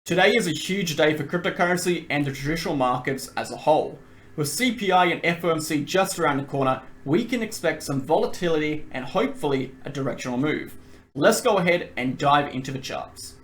Today is a huge day for cryptocurrency and the traditional markets as a whole. With CPI and FOMC just around the corner, we can expect some volatility and hopefully a directional move. Let's go ahead and dive into the charts.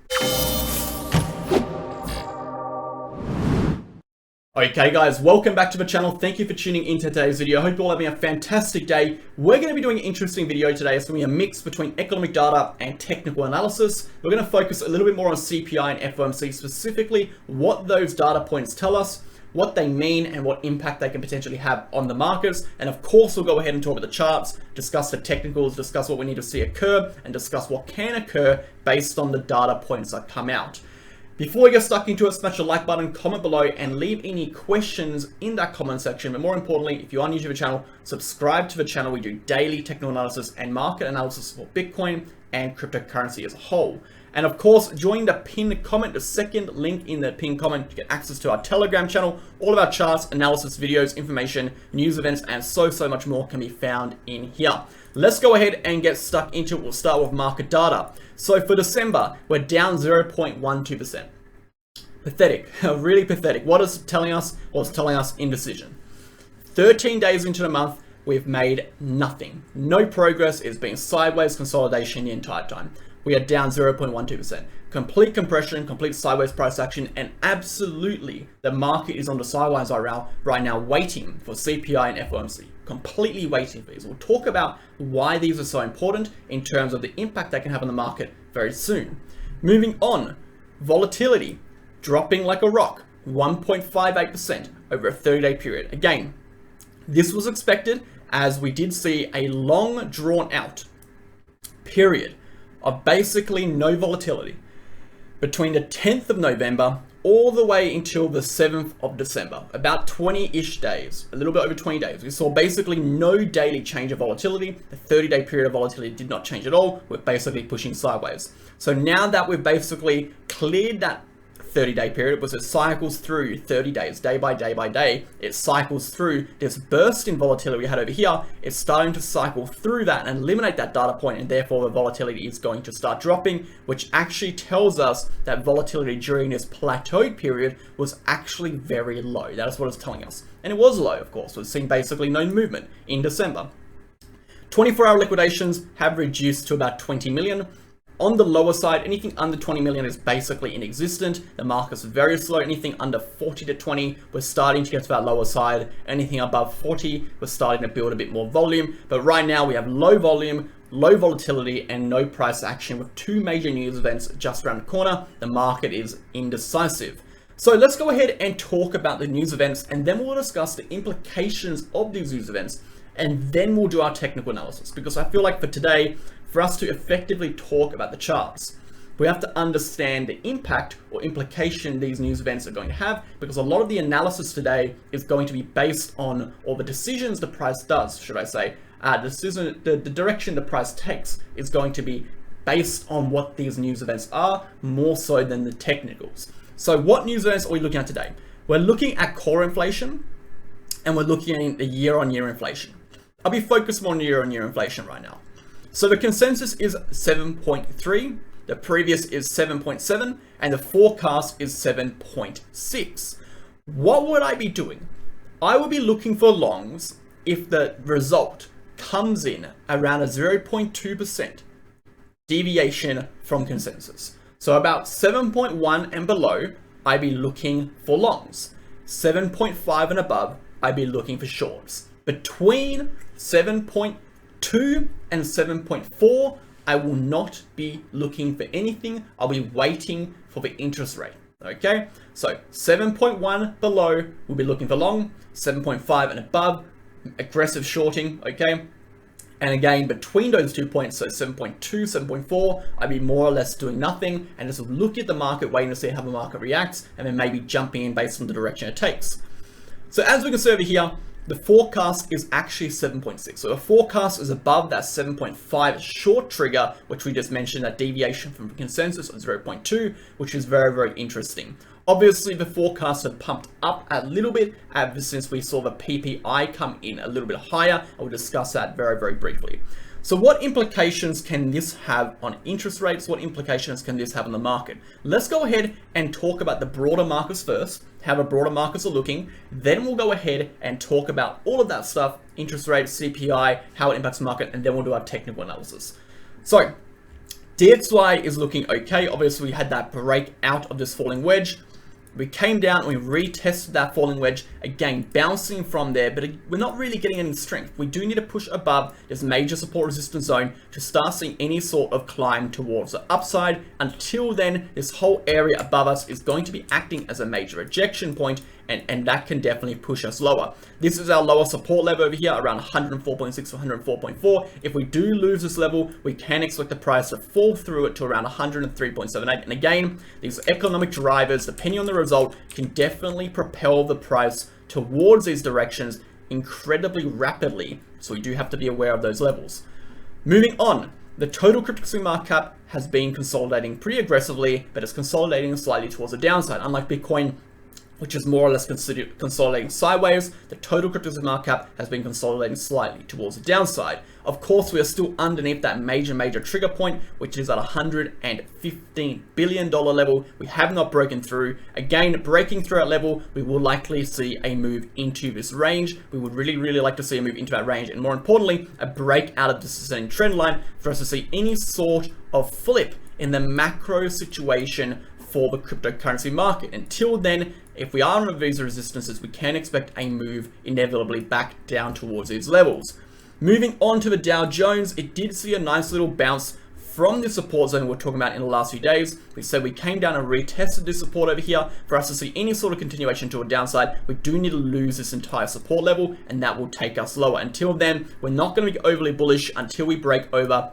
Okay guys, welcome back to the channel. Thank you for tuning into today's video. I hope you're all having a fantastic day. We're going to be doing an interesting video today. It's going to be a mix between economic data and technical analysis. We're going to focus a little bit more on CPI and FOMC, specifically what those data points tell us, what they mean, and what impact they can potentially have on the markets. And of course, we'll go ahead and talk about the charts, discuss the technicals, discuss what we need to see occur, and discuss what can occur based on the data points that come out. Before we get stuck into it, smash the like button, comment below, and leave any questions in that comment section. But more importantly, if you are new to the channel, subscribe to the channel. We do daily technical analysis and market analysis for Bitcoin and cryptocurrency as a whole. And of course, join the pinned comment, the second link in the pinned comment, to get access to our Telegram channel. All of our charts, analysis, videos, information, news events, and so much more can be found in here. Let's go ahead and get stuck into it. We'll start with market data. So for December, we're down 0.12%. Pathetic, really pathetic. What is it telling us? Well, it's telling us indecision. 13 days into the month, we've made nothing. No progress. It's been sideways consolidation the entire time. We are down 0.12%. Complete compression, complete sideways price action, and absolutely the market is on the sidelines right now waiting for CPI and FOMC. Completely waiting for these. We'll talk about why these are so important in terms of the impact they can have on the market very soon. Moving on, volatility dropping like a rock, 1.58% over a 30-day period. Again, this was expected as we did see a long drawn out period of basically no volatility between the 10th of November all the way until the 7th of December, about 20-ish days, a little bit over 20 days. We saw basically no daily change of volatility. The 30-day period of volatility did not change at all. We're basically pushing sideways. So now that we've basically cleared that 30-day period, because it cycles through 30 days, day by day, it cycles through this burst in volatility we had over here. It's starting to cycle through that and eliminate that data point, and therefore the volatility is going to start dropping, which actually tells us that volatility during this plateaued period was actually very low. That is what it's telling us. And it was low, of course. We've seen basically no movement in December. 24-hour liquidations have reduced to about 20 million. On the lower side, anything under 20 million is basically inexistent. The market's very slow. Anything under 40 to 20, we're starting to get to that lower side. Anything above 40, we're starting to build a bit more volume. But right now we have low volume, low volatility, and no price action with two major news events just around the corner. The market is indecisive. So let's go ahead and talk about the news events, and then we'll discuss the implications of these news events, and then we'll do our technical analysis, because I feel like for today, for us to effectively talk about the charts, we have to understand the impact or implication these news events are going to have, because a lot of the analysis today is going to be based on, or the decisions the price does, should I say, the direction the price takes is going to be based on what these news events are, more so than the technicals. So what news events are we looking at today? We're looking at core inflation, and we're looking at the year-on-year inflation. I'll be focused more on year-on-year inflation right now. So the consensus is 7.3, the previous is 7.7, and the forecast is 7.6. What would I be doing? I would be looking for longs if the result comes in around a 0.2% deviation from consensus. So about 7.1 and below, I'd be looking for longs. 7.5 and above, I'd be looking for shorts. Between 7.2 and 7.4, I will not be looking for anything. I'll be waiting for the interest rate. Okay, so 7.1 below, we'll be looking for long. 7.5 and above, aggressive shorting. Okay, and again, between those 2 points, so 7.2, 7.4, I'd be more or less doing nothing and just look at the market, waiting to see how the market reacts, and then maybe jumping in based on the direction it takes. So as we can see over here, the forecast is actually 7.6. So the forecast is above that 7.5 short trigger, which we just mentioned, that deviation from consensus of 0.2, which is very interesting. Obviously, the forecasts have pumped up a little bit ever since we saw the PPI come in a little bit higher. I will discuss that very briefly. So what implications can this have on interest rates? What implications can this have on the market? Let's go ahead and talk about the broader markets first, how the broader markets are looking. Then we'll go ahead and talk about all of that stuff, interest rates, CPI, how it impacts the market, and then we'll do our technical analysis. So DXY is looking okay. Obviously, we had that break out of this falling wedge. We came down and we retested that falling wedge, again bouncing from there, but we're not really getting any strength. We do need to push above this major support resistance zone to start seeing any sort of climb towards the upside. Until then, this whole area above us is going to be acting as a major rejection point, and that can definitely push us lower. This is our lower support level over here, around 104.6 to 104.4. If we do lose this level, we can expect the price to fall through it to around 103.78. And again, these economic drivers, depending on the result, can definitely propel the price towards these directions incredibly rapidly. So we do have to be aware of those levels. Moving on, the total cryptocurrency market cap has been consolidating pretty aggressively, but it's consolidating slightly towards the downside. Unlike Bitcoin, which is more or less considered consolidating sideways, the total cryptocurrency market cap has been consolidating slightly towards the downside. Of course, we are still underneath that major trigger point, which is at $115 billion level. We have not broken through. Again, breaking through that level, we will likely see a move into this range. We would really like to see a move into that range, and more importantly, a break out of this descending trend line for us to see any sort of flip in the macro situation for the cryptocurrency market. Until then, if we are on these resistances, we can expect a move inevitably back down towards these levels. Moving on to the Dow Jones, it did see a nice little bounce from the support zone we were talking about in the last few days. We said we came down and retested this support over here. For us to see any sort of continuation to a downside, we do need to lose this entire support level, and that will take us lower. Until then, we're not going to be overly bullish until we break over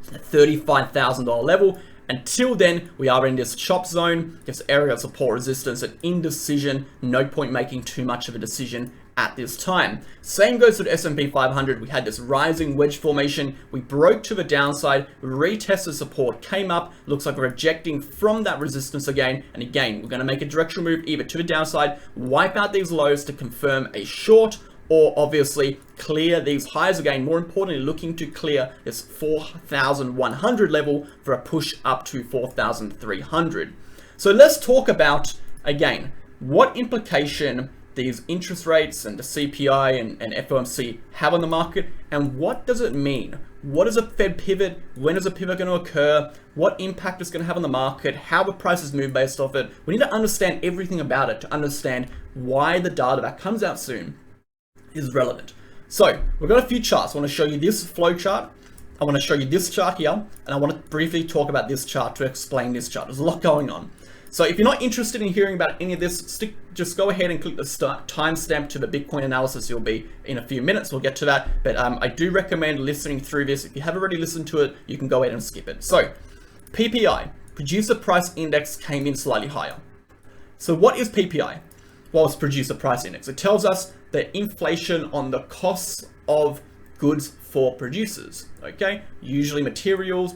the $35,000 level. Until then, we are in this chop zone, this area of support resistance, and indecision. No point making too much of a decision at this time. Same goes to the S&P 500. We had this rising wedge formation. We broke to the downside, retested support, came up, looks like we're rejecting from that resistance again. And again, we're going to make a directional move either to the downside, wipe out these lows to confirm a short, or obviously clear these highs again. More importantly, looking to clear this 4,100 level for a push up to 4,300. So let's talk about, again, what implication these interest rates and the CPI and FOMC have on the market, and what does it mean? What is a Fed pivot? When is a pivot going to occur? What impact it's going to have on the market? How the prices move based off it? We need to understand everything about it to understand why the data that comes out soon is relevant. So we've got a few charts. I want to show you this flow chart. I want to show you this chart here, and I want to briefly talk about this chart to explain this chart. There's a lot going on. So if you're not interested in hearing about any of this, just go ahead and click the timestamp to the Bitcoin analysis. You'll be in a few minutes. We'll get to that. But I do recommend listening through this. If you haven't already listened to it, you can go ahead and skip it. So PPI, Producer Price Index, came in slightly higher. So what is PPI? Well, it's Producer Price Index. It tells us the inflation on the costs of goods for producers, okay? Usually material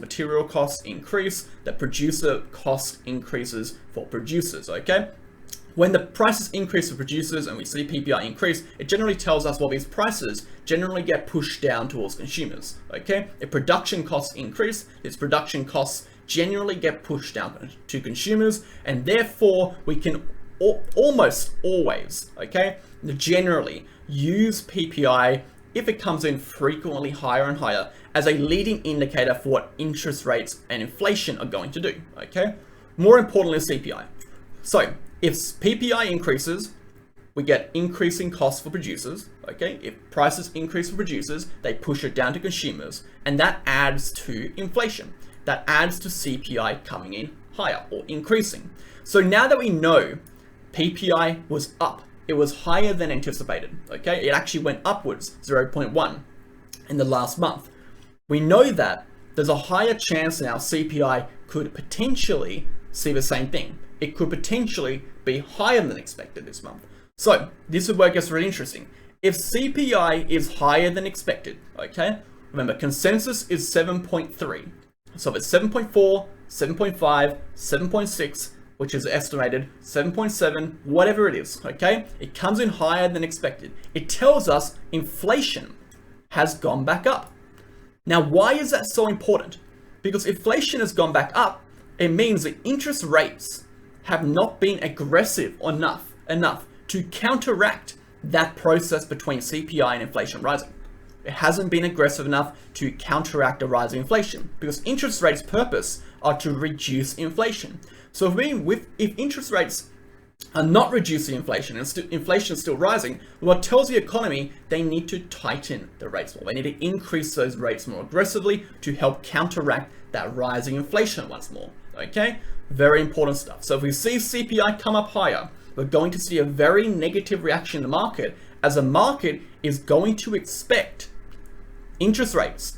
costs increase, the producer cost increases for producers, okay? When the prices increase for producers and we see PPI increase, it generally tells us, well, these prices generally get pushed down towards consumers, okay? If production costs increase, its production costs generally get pushed down to consumers, and therefore we can almost always, okay, generally use PPI if it comes in frequently higher and higher as a leading indicator for what interest rates and inflation are going to do, okay? More importantly, CPI. So if PPI increases, we get increasing costs for producers, okay? If prices increase for producers, they push it down to consumers, and that adds to inflation. That adds to CPI coming in higher or increasing. So now that we know PPI was up, it was higher than anticipated, okay? It actually went upwards 0.1 in the last month. We know that there's a higher chance now CPI could potentially see the same thing. It could potentially be higher than expected this month. So this is where it gets really interesting. If CPI is higher than expected, okay? Remember, consensus is 7.3. So if it's 7.4, 7.5, 7.6, which is estimated 7.7, whatever it is, okay? It comes in higher than expected. It tells us inflation has gone back up. Now, why is that so important? Because inflation has gone back up. It means that interest rates have not been aggressive enough to counteract that process between CPI and inflation rising. It hasn't been aggressive enough to counteract a rising inflation, because interest rates' purpose are to reduce inflation. So if interest rates are not reducing inflation and inflation is still rising, what tells the economy they need to tighten the rates more. They need to increase those rates more aggressively to help counteract that rising inflation once more. Okay, very important stuff. So if we see CPI come up higher, we're going to see a very negative reaction in the market, as the market is going to expect interest rates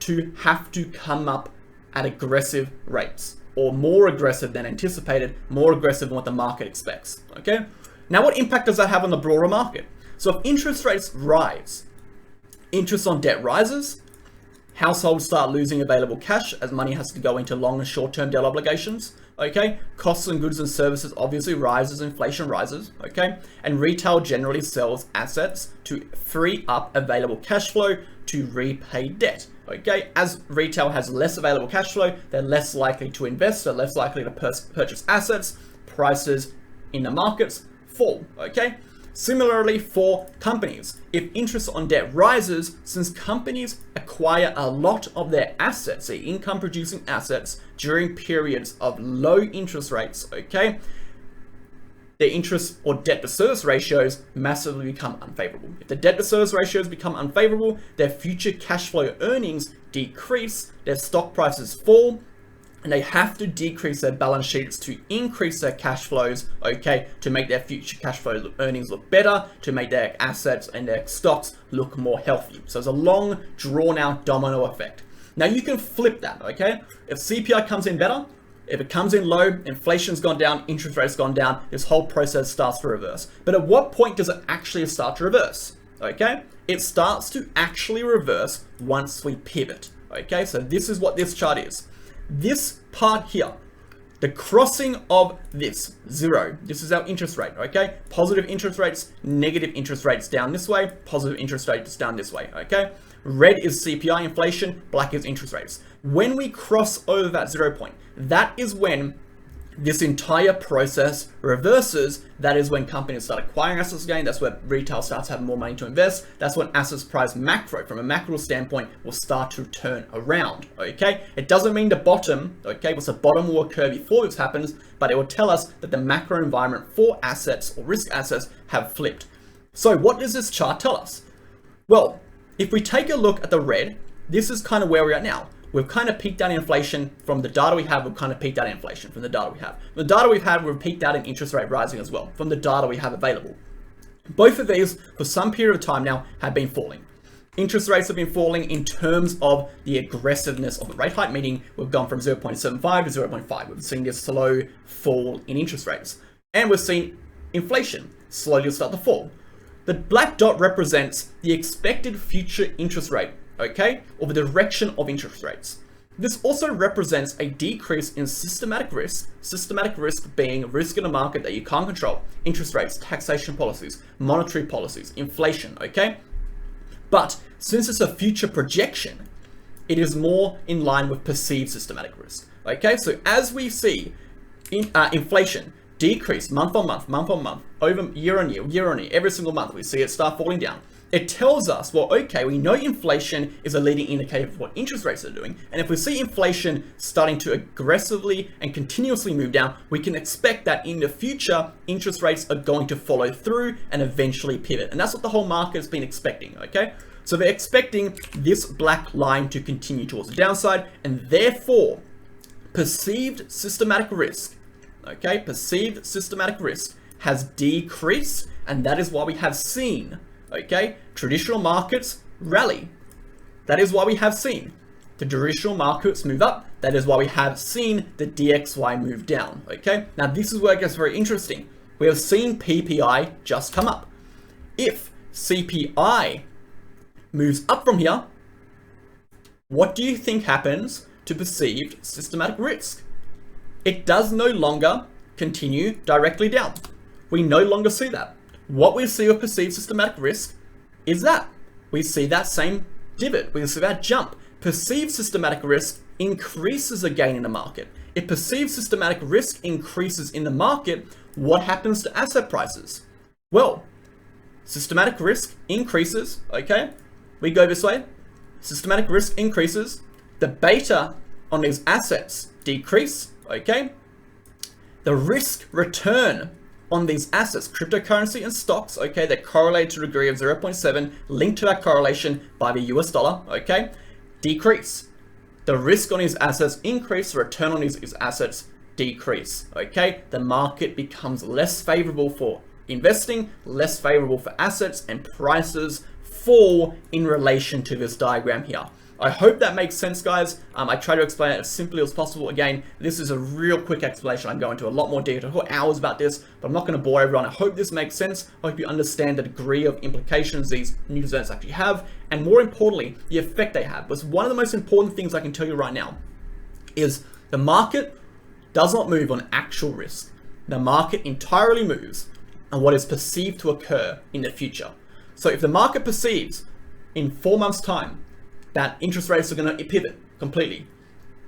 to have to come up at aggressive rates, or more aggressive than anticipated, more aggressive than what the market expects. Okay, now what impact does that have on the broader market? So if interest rates rise, interest on debt rises, households start losing available cash as money has to go into long and short-term debt obligations. Okay, costs on goods and services obviously rise as inflation rises. Okay, and retail generally sells assets to free up available cash flow to repay debt. Okay, as retail has less available cash flow, they're less likely to invest, they're less likely to purchase assets, prices in the markets fall. Okay, similarly for companies, if interest on debt rises, since companies acquire a lot of their assets, their income producing assets, during periods of low interest rates, okay, their interest or debt to service ratios massively become unfavorable. If the debt to service ratios become unfavorable, their future cash flow earnings decrease, their stock prices fall, and they have to decrease their balance sheets to increase their cash flows, okay, to make their future cash flow earnings look better, to make their assets and their stocks look more healthy. So it's a long, drawn out domino effect. Now you can flip that, okay? If CPI comes in better, if it comes in low, inflation's gone down, interest rates gone down, this whole process starts to reverse. But at what point does it actually start to reverse? Okay, it starts to actually reverse once we pivot. Okay, so this is what this chart is. This part here, the crossing of this zero, this is our interest rate. Okay, positive interest rates, negative interest rates down this way, positive interest rates down this way. Okay, red is CPI inflation, black is interest rates. When we cross over that 0 point, that is when this entire process reverses. That is when companies start acquiring assets again. That's where retail starts having more money to invest. That's when assets price macro, from a macro standpoint, will start to turn around. Okay, it doesn't mean the bottom, okay, because the bottom will occur before this happens, but it will tell us that the macro environment for assets or risk assets have flipped. So what does this chart tell us? Well, if we take a look at the red, this is kind of where we're at now. We've kind of peaked out in inflation. From the data we have, we've kind of peaked out in inflation from the data we have. The data we've had, we've peaked out in interest rate rising as well from the data we have available. Both of these, for some period of time now, have been falling. Interest rates have been falling in terms of the aggressiveness of the rate hike, meaning we've gone from 0.75 to 0.5. We've seen this slow fall in interest rates. And we've seen inflation slowly start to fall. The black dot represents the expected future interest rate, okay, or the direction of interest rates. This also represents a decrease in systematic risk being risk in a market that you can't control, interest rates, taxation policies, monetary policies, inflation, okay? But since it's a future projection, it is more in line with perceived systematic risk, okay? So as we see inflation decrease month on month, over year on year, every single month, we see it start falling down. It tells us, well, okay, we know inflation is a leading indicator of what interest rates are doing. And if we see inflation starting to aggressively and continuously move down, we can expect that in the future, interest rates are going to follow through and eventually pivot. And that's what the whole market has been expecting, okay? So they're expecting this black line to continue towards the downside, and therefore perceived systematic risk, okay, perceived systematic risk has decreased, and that is why we have seen, okay, traditional markets rally. That is why we have seen the traditional markets move up. That is why we have seen the DXY move down, okay? Now this is where it gets very interesting. We have seen PPI just come up. If CPI moves up from here, what do you think happens to perceived systematic risk? It does no longer continue directly down. We no longer see that. What we see with perceived systematic risk is that we see that same divot, we see that jump. perceived systematic risk increases again in the market. If perceived systematic risk increases in the market, what happens to asset prices? Well, systematic risk increases, okay? We go this way. Systematic risk increases. The beta on these assets decrease, okay? The risk return on these assets, cryptocurrency and stocks, okay, they're correlated to a degree of 0.7, linked to that correlation by the US dollar, okay, decrease. The risk on these assets increase, the return on these assets decrease, okay? The market becomes less favorable for investing, less favorable for assets, and prices fall in relation to this diagram here. I hope that makes sense, guys. I try to explain it as simply as possible. Again, this is a real quick explanation. I'm going into a lot more detail, for hours about this, but I'm not going to bore everyone. I hope this makes sense. I hope you understand the degree of implications these news events actually have, and more importantly, the effect they have. But one of the most important things I can tell you right now is the market does not move on actual risk. The market entirely moves on what is perceived to occur in the future. So if the market perceives in 4 months' time that interest rates are going to pivot completely,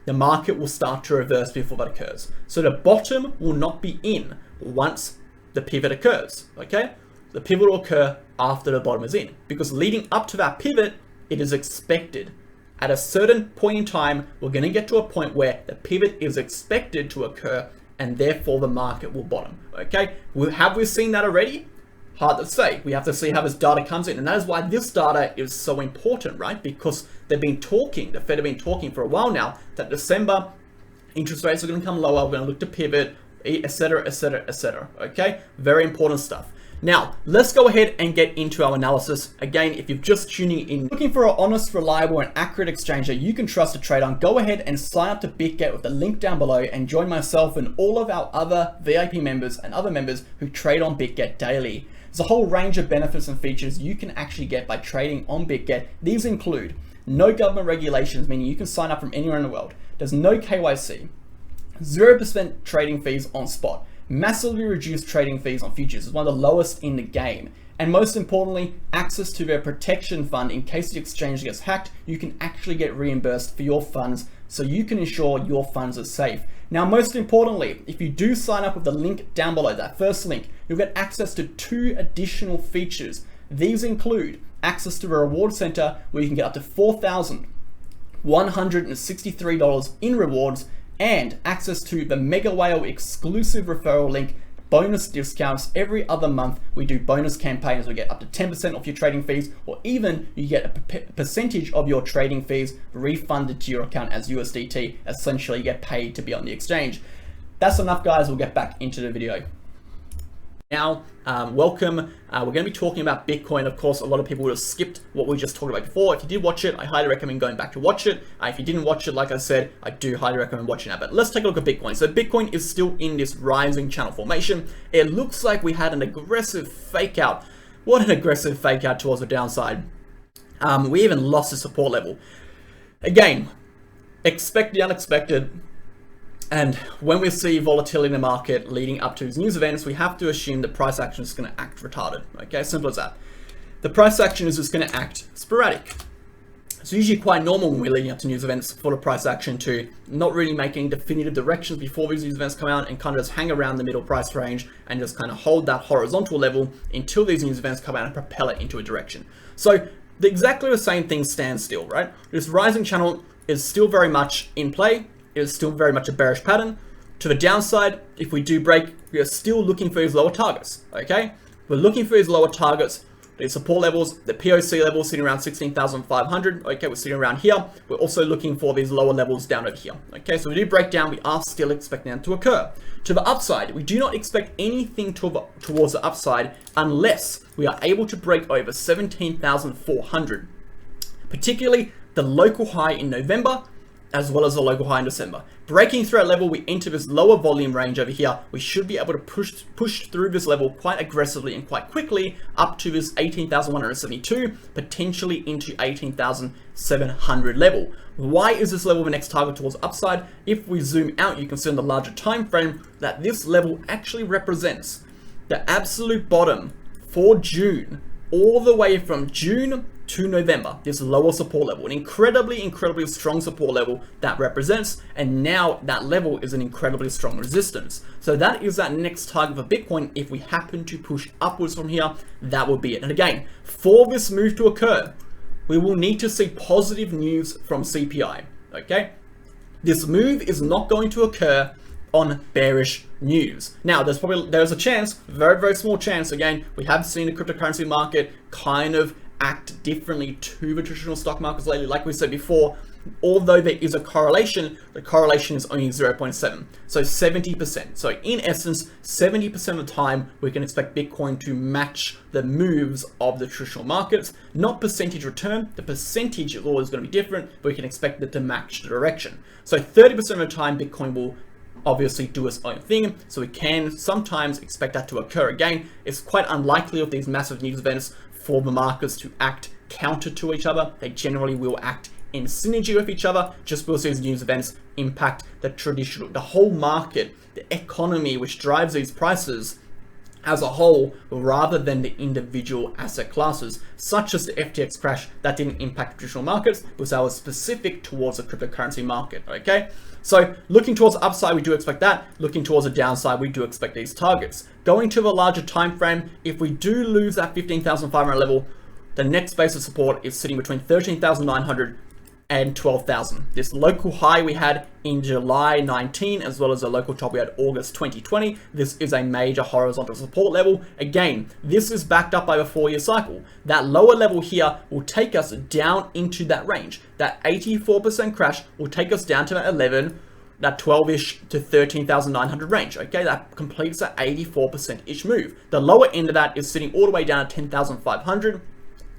the market will start to reverse before that occurs. So the bottom will not be in once the pivot occurs, okay? The pivot will occur after the bottom is in, because leading up to that pivot, it is expected. At a certain point in time, we're going to get to a point where the pivot is expected to occur, and therefore the market will bottom, okay? Have we seen that already? Hard to say. We have to see how this data comes in, and that is why this data is so important, right? Because they've been talking, the Fed have been talking for a while now that December interest rates are going to come lower, we're going to look to pivot, etc., etc., etc. Okay, very important stuff. Now, let's go ahead and get into our analysis. Again, if you're just tuning in, looking for an honest, reliable, and accurate exchange that you can trust to trade on, go ahead and sign up to Bitget with the link down below and join myself and all of our other VIP members and other members who trade on Bitget daily. There's a whole range of benefits and features you can actually get by trading on Bitget. These include no government regulations, meaning you can sign up from anywhere in the world. There's no KYC, 0% trading fees on spot, massively reduced trading fees on futures. It's one of the lowest in the game. And most importantly, access to their protection fund in case the exchange gets hacked. You can actually get reimbursed for your funds, so you can ensure your funds are safe. Now, most importantly, if you do sign up with the link down below, that first link, you'll get access to 2 additional features. These include access to a reward center where you can get up to $4,163 in rewards, and access to the MegaWhale exclusive referral link, bonus discounts. Every other month we do bonus campaigns. We get up to 10% off your trading fees, or even you get a percentage of your trading fees refunded to your account as USDT. Essentially, you get paid to be on the exchange. That's enough, guys. We'll get back into the video. Now, welcome. We're going to be talking about Bitcoin. Of course, a lot of people would have skipped what we just talked about before. If you did watch it, I highly recommend going back to watch it. If you didn't watch it, like I said, I do highly recommend watching that. But let's take a look at Bitcoin. So Bitcoin is still in this rising channel formation. It looks like we had an aggressive fake out. What an aggressive fake out towards the downside. We even lost the support level. Again, expect the unexpected. And when we see volatility in the market leading up to these news events, we have to assume that price action is going to act retarded. Okay, simple as that. The price action is just going to act sporadic. It's usually quite normal when we're leading up to news events for the price action to not really make any definitive directions before these news events come out, and kind of just hang around the middle price range and just kind of hold that horizontal level until these news events come out and propel it into a direction. So exactly the same thing stands still, right? This rising channel is still very much in play. It is still very much a bearish pattern. To the downside, if we do break, we are still looking for these lower targets, okay? We're looking for these lower targets, these support levels, the POC level sitting around 16,500, okay? We're sitting around here. We're also looking for these lower levels down over here, okay? So we do break down, we are still expecting that to occur. To the upside, we do not expect anything towards the upside unless we are able to break over 17,400, particularly the local high in November, as well as the local high in December. Breaking through that level, we enter this lower volume range over here. We should be able to push through this level quite aggressively and quite quickly up to this 18,172, potentially into 18,700 level. Why is this level the next target towards the upside? If we zoom out, you can see on the larger time frame that this level actually represents the absolute bottom for June, all the way from June to November, this lower support level, an incredibly strong support level that represents, and now that level is an incredibly strong resistance. So that is that next target for Bitcoin. If we happen to push upwards from here, that will be it. And again, for this move to occur, we will need to see positive news from CPI, okay? This move is not going to occur on bearish news. Now, there's a chance, very small chance, again, we have seen the cryptocurrency market kind of act differently to the traditional stock markets lately. Like we said before, although there is a correlation, the correlation is only 0.7, so 70%. So in essence, 70% of the time, we can expect Bitcoin to match the moves of the traditional markets, not percentage return. The percentage is always going to be different, but we can expect it to match the direction. So 30% of the time, Bitcoin will obviously do its own thing, so we can sometimes expect that to occur again. It's quite unlikely of these massive news events for the markets to act counter to each other. They generally will act in synergy with each other, just because these news events impact the whole market, the economy which drives these prices as a whole, rather than the individual asset classes, such as the FTX crash that didn't impact traditional markets, because that was specific towards the cryptocurrency market, okay? So looking towards the upside, we do expect that. Looking towards the downside, we do expect these targets. Going to the larger time frame, if we do lose that 15,500 level, the next base of support is sitting between 13,900 and 12,000. This local high we had in July 19, as well as a local top we had August 2020. This is a major horizontal support level. Again, this is backed up by a 4-year cycle. That lower level here will take us down into that range. That 84% crash will take us down to that 11, that 12-ish to 13,900 range, okay? That completes that 84%-ish move. The lower end of that is sitting all the way down at 10,500.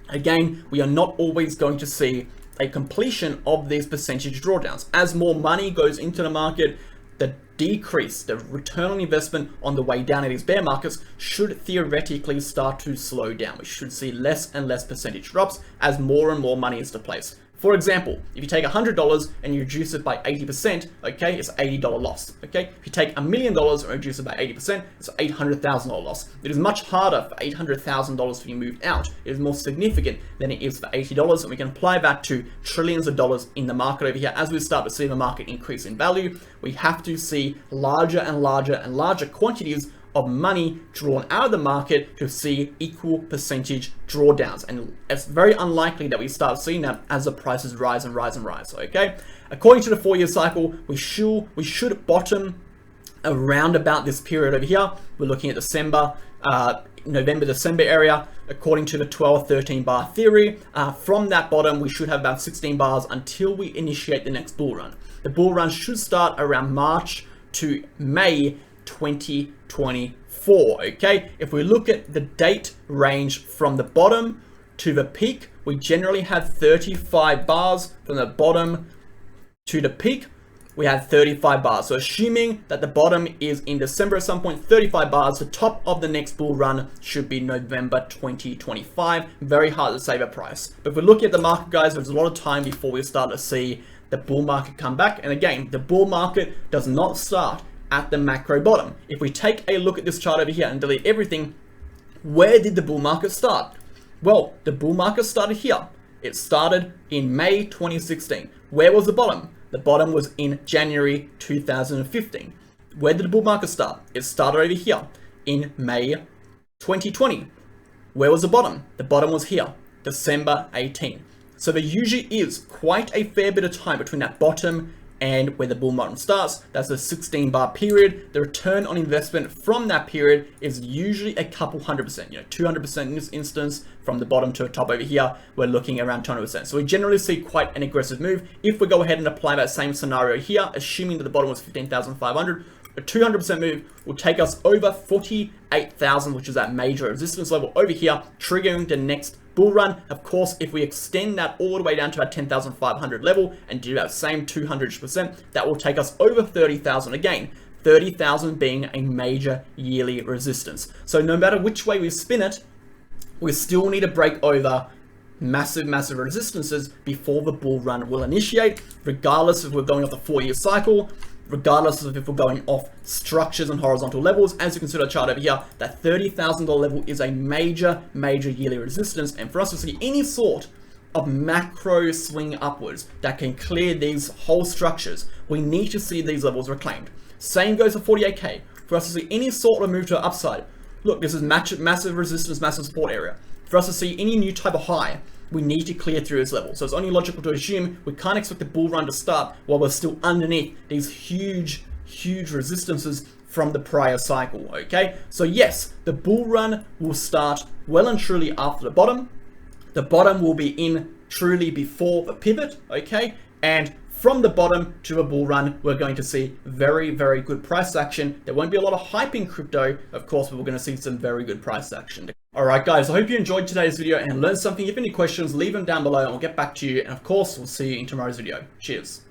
Again, we are not always going to see a completion of these percentage drawdowns. As more money goes into the market, the decrease, the return on investment on the way down in these bear markets should theoretically start to slow down. We should see less and less percentage drops as more and more money is displaced. For example, if you take $100 and you reduce it by 80%, okay, it's $80 loss, okay? If you take $1 million and reduce it by 80%, it's $800,000 loss. It is much harder for $800,000 to be moved out. It is more significant than it is for $80, and we can apply that to trillions of dollars in the market over here. As we start to see the market increase in value, we have to see larger and larger quantities of money drawn out of the market to see equal percentage drawdowns, and it's very unlikely that we start seeing that as the prices rise and rise, okay? According to the 4-year cycle, we should bottom around about this period over here. We're looking at December, November, December area, according to the 12-13 bar theory. From that bottom, we should have about 16 bars until we initiate the next bull run. The bull run should start around March to May 2024, okay? If we look at the date range from the bottom to the peak, we generally have 35 bars. From the bottom to the peak, we have 35 bars. So assuming that the bottom is in December at some point, 35 bars, the top of the next bull run should be November 2025. Very hard to save a price. But if we look at the market, guys, there's a lot of time before we start to see the bull market come back. And again, the bull market does not start at the macro bottom. If we take a look at this chart over here and delete everything, where did the bull market start? Well, the bull market started here. It started in May 2016. Where was the bottom? The bottom was in January 2015. Where did the bull market start? It started over here in May 2020. Where was the bottom? The bottom was here, December 18. So there usually is quite a fair bit of time between that bottom and where the bull market starts. That's a 16 bar period. The return on investment from that period is usually a couple 100%, 200% in this instance. From the bottom to the top over here, we're looking around 200%. So we generally see quite an aggressive move. If we go ahead and apply that same scenario here, assuming that the bottom was 15,500, a 200% move will take us over 48,000, which is that major resistance level over here, triggering the next bull run. Of course, if we extend that all the way down to our 10,500 level and do that same 200%, that will take us over 30,000 again. 30,000 being a major yearly resistance. So no matter which way we spin it, we still need to break over massive resistances before the bull run will initiate, regardless if we're going off the 4-year cycle, regardless of if we're going off structures and horizontal levels. As you can see on the chart over here, that $30,000 level is a major yearly resistance. And for us to see any sort of macro swing upwards that can clear these whole structures, we need to see these levels reclaimed. Same goes for 48k. For us to see any sort of move to the upside, look, this is massive resistance, massive support area. For us to see any new type of high, we need to clear through this level. So it's only logical to assume we can't expect the bull run to start while we're still underneath these huge resistances from the prior cycle, okay? So yes, the bull run will start well and truly after the bottom. The bottom will be in truly before the pivot, okay? And from the bottom to a bull run, we're going to see very good price action. There won't be a lot of hype in crypto, of course, but we're going to see some very good price action. Alright guys, I hope you enjoyed today's video and learned something. If you have any questions, leave them down below and we'll get back to you. And of course, we'll see you in tomorrow's video. Cheers.